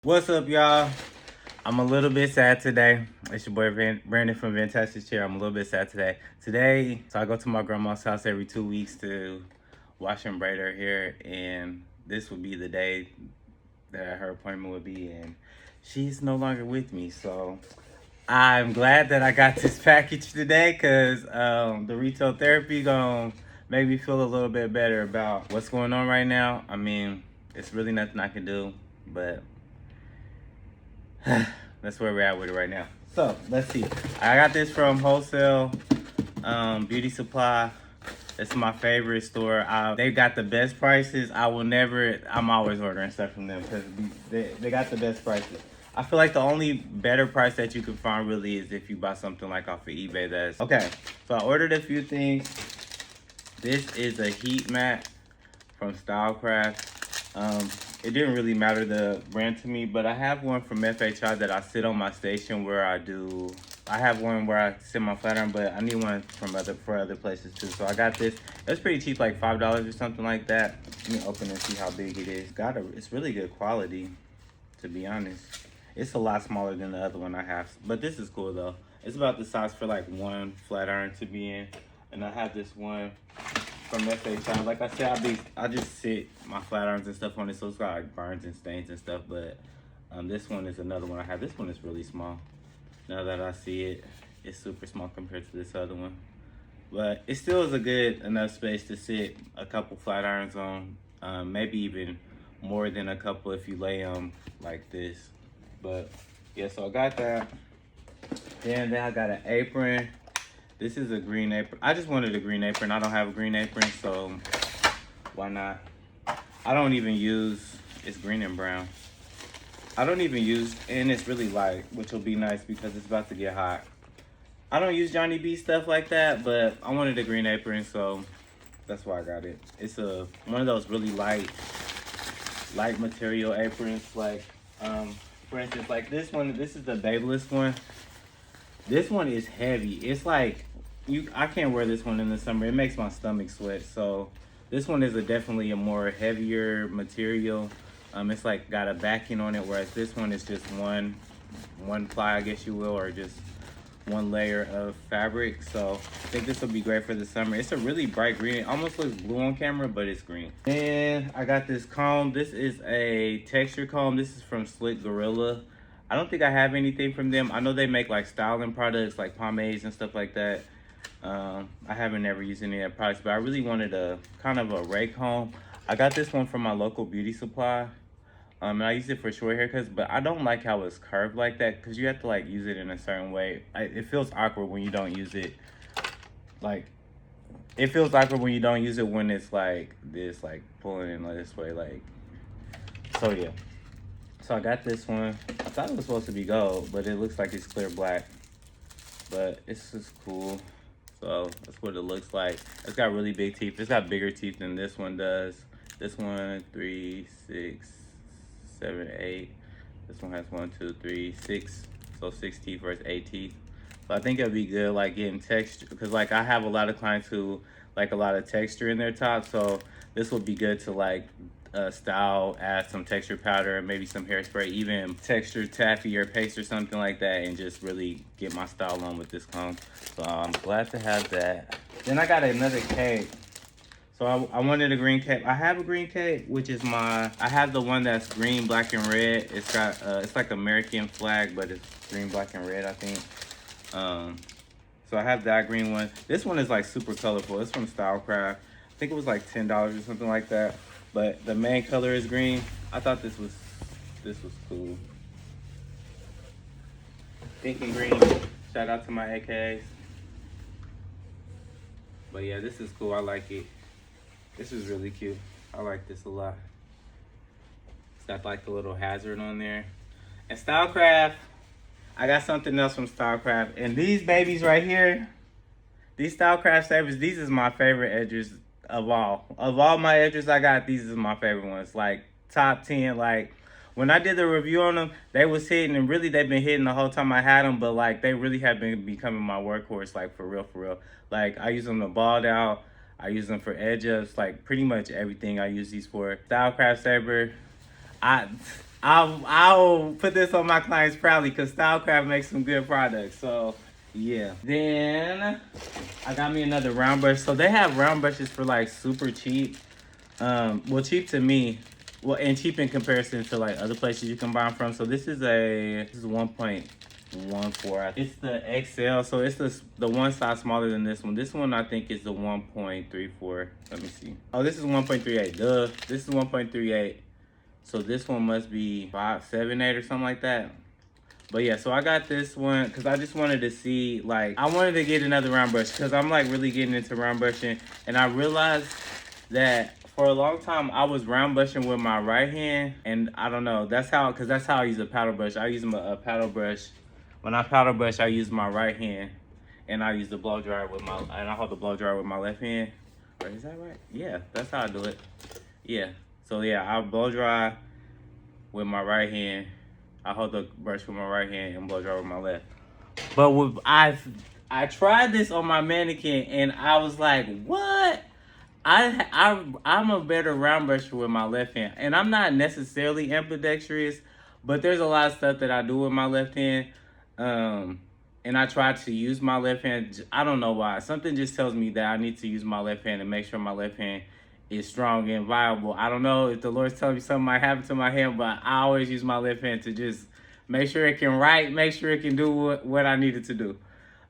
What's up, y'all? I'm a little bit sad today. It's your boy Brandon from Fantastic Chair. I'm a little bit sad today. So I go to my grandma's house every 2 weeks to wash and braid her hair, and this would be the day that her appointment would be, and she's no longer with me. So I'm glad that I got this package today, cause the retail therapy gonna make me feel a little bit better about what's going on right now. I mean, it's really nothing I can do, but that's where we're at with it right now. So let's see. I got this from Wholesale Beauty Supply. It's my favorite store. They got the best prices. I'm always ordering stuff from them because they got the best prices. I feel like the only better price that you can find really is if you buy something like off of eBay. Okay. So I ordered a few things. This is a heat mat from Stylecraft. It didn't really matter the brand to me, but I have one from FHI that I sit on my station where I have one where I sit my flat iron, but I need one for other places too. So I got this. It's pretty cheap, like $5 or something like that. Let me open it and see how big it is. It's really good quality, to be honest. It's a lot smaller than the other one I have, but this is cool though. It's about the size for like one flat iron to be in, and I have this one from FHI. Like I said, I just sit my flat irons and stuff on it, so it's got like burns and stains and stuff. But this one is another one I have. This one is really small. Now that I see it, it's super small compared to this other one. But it still is a good enough space to sit a couple flat irons on. Maybe even more than a couple if you lay them like this. But yeah, so I got that. Then I got an apron. This is a green apron. I just wanted a green apron. I don't have a green apron, so why not? I don't even use, it's green and brown. I don't even use, and it's really light, which will be nice because it's about to get hot. I don't use Johnny B stuff like that, but I wanted a green apron, so that's why I got it. It's one of those really light material aprons. Like, for instance, like this one, this is the Babeless one. This one is heavy. It's like, I can't wear this one in the summer. It makes my stomach sweat. So this one is definitely a more heavier material. It's like got a backing on it, whereas this one is just one ply, I guess you will, or just one layer of fabric. So I think this will be great for the summer. It's a really bright green. It almost looks blue on camera, but it's green. And I got this comb. This is a texture comb. This is from Slick Gorilla. I don't think I have anything from them. I know they make like styling products like pomades and stuff like that. I haven't ever used any of their products, but I really wanted a kind of a rake comb. I got this one from my local beauty supply. And I use it for short haircuts, but I don't like how it's curved like that because you have to like use it in a certain way. It feels awkward when you don't use it. Like, it feels awkward when you don't use it when it's like this, like pulling in this way, like. So yeah. So I got this one. I thought it was supposed to be gold, but it looks like it's clear black. But it's just cool. So that's what it looks like. It's got really big teeth. It's got bigger teeth than this one does. This one, 3, 6, 7, 8. This one has 1, 2, 3, 6. So 6 teeth versus 8 teeth. So I think it'll be good, like getting texture, because like I have a lot of clients who like a lot of texture in their top. So this will be good to like style, add some texture powder, maybe some hairspray, even texture taffy or paste or something like that, and just really get my style on with this comb. So I'm glad to have that. Then I got another cape. So I wanted a green cape. I have a green cape, which is I have the one that's green, black, and red. It's got, it's like American flag, but it's green, black, and red, I think. So I have that green one. This one is like super colorful. It's from Stylecraft. I think it was like $10 or something like that. But the main color is green. I thought this was cool. Pink and green. Shout out to my AKs. But yeah, this is cool. I like it. This is really cute. I like this a lot. It's got like the little hazard on there. And Stylecraft, I got something else from Stylecraft. And these babies right here, these Stylecraft sabers, these is my favorite edgers of all. Of all my edgers I got, these is my favorite ones. Like top 10. Like when I did the review on them, they was hitting, and really they've been hitting the whole time I had them, but like they really have been becoming my workhorse, like for real, for real. Like I use them to bald out. I use them for edge ups, like pretty much everything I use these for. Stylecraft saber, I'll put this on my clients proudly because Stylecraft makes some good products. So yeah. Then I got me another round brush. So they have round brushes for like super cheap. Well, cheap to me. Well, and cheap in comparison to like other places you can buy them from. So this is 1.14. It's the XL, so it's the one size smaller than this one. This one I think is the 1.34. Let me see. Oh, this is 1.38. Duh. This is 1.38. So this one must be 5.78 or something like that. But yeah, so I got this one because I just wanted to see, like, I wanted to get another round brush because I'm like really getting into round brushing, and I realized that for a long time I was round brushing with my right hand, and I don't know, that's how I use a paddle brush. I use a paddle brush. When I paddle brush, I use my right hand, and I use the blow dryer and I hold the blow dryer with my left hand. Or is that right? Yeah, that's how I do it. Yeah. So yeah, I'll blow dry with my right hand. I hold the brush with my right hand and blow dry with my left. But I tried this on my mannequin, and I was like, what? I'm a better round brusher with my left hand, and I'm not necessarily ambidextrous, but there's a lot of stuff that I do with my left hand, and I try to use my left hand. I don't know why. Something just tells me that I need to use my left hand and make sure my left hand is strong and viable. I don't know if the Lord's telling me something might happen to my hand, but I always use my left hand to just make sure it can write, make sure it can do what I needed to do.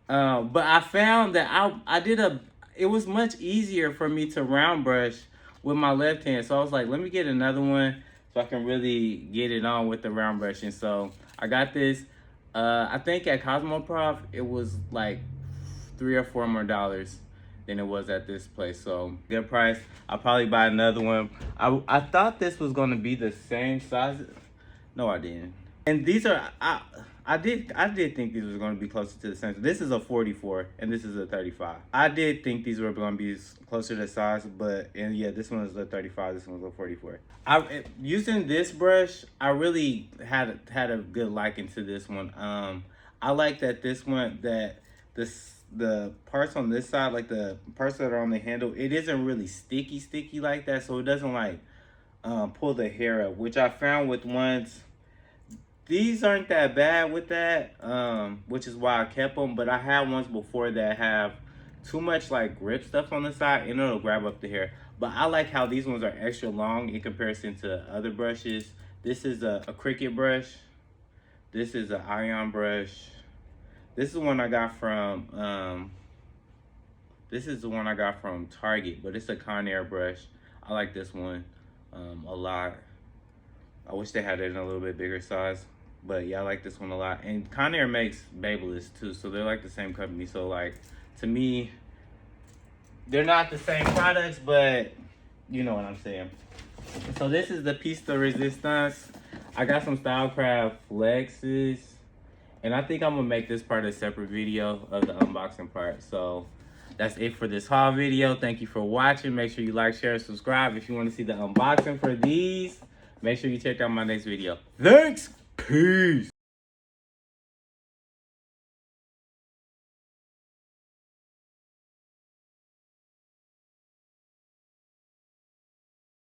But I found that it was much easier for me to round brush with my left hand. So I was like, let me get another one so I can really get it on with the round brushing. So I got this. I think at Cosmoprof, it was like $3 or $4 more than it was at this place. So good price. I'll probably buy another one. I thought this was gonna be the same size. No, I didn't. And these are, I did think these were going to be closer to the same. This is a 44 and this is a 35. I did think these were going to be closer to size, and yeah, this one is a 35, this one's a 44. Using this brush, I really had a good liking to this one. I like that this one, the parts on this side, like the parts that are on the handle, it isn't really sticky like that, so it doesn't like pull the hair up, which I found with ones. These aren't that bad with that, which is why I kept them. But I had ones before that have too much like grip stuff on the side, and it'll grab up the hair. But I like how these ones are extra long in comparison to other brushes. This is a Cricut brush. This is an iron brush. This is one I got from. This is the one I got from Target, but it's a Conair brush. I like this one a lot. I wish they had it in a little bit bigger size. But yeah, I like this one a lot. And Conair makes Babyliss too, so they're like the same company. So like, to me, they're not the same products, but you know what I'm saying. So this is the piece de resistance. I got some Stylecraft flexes, and I think I'm gonna make this part a separate video of the unboxing part. So that's it for this haul video. Thank you for watching. Make sure you like, share, and subscribe. If you want to see the unboxing for these, make sure you check out my next video. Thanks. Peace.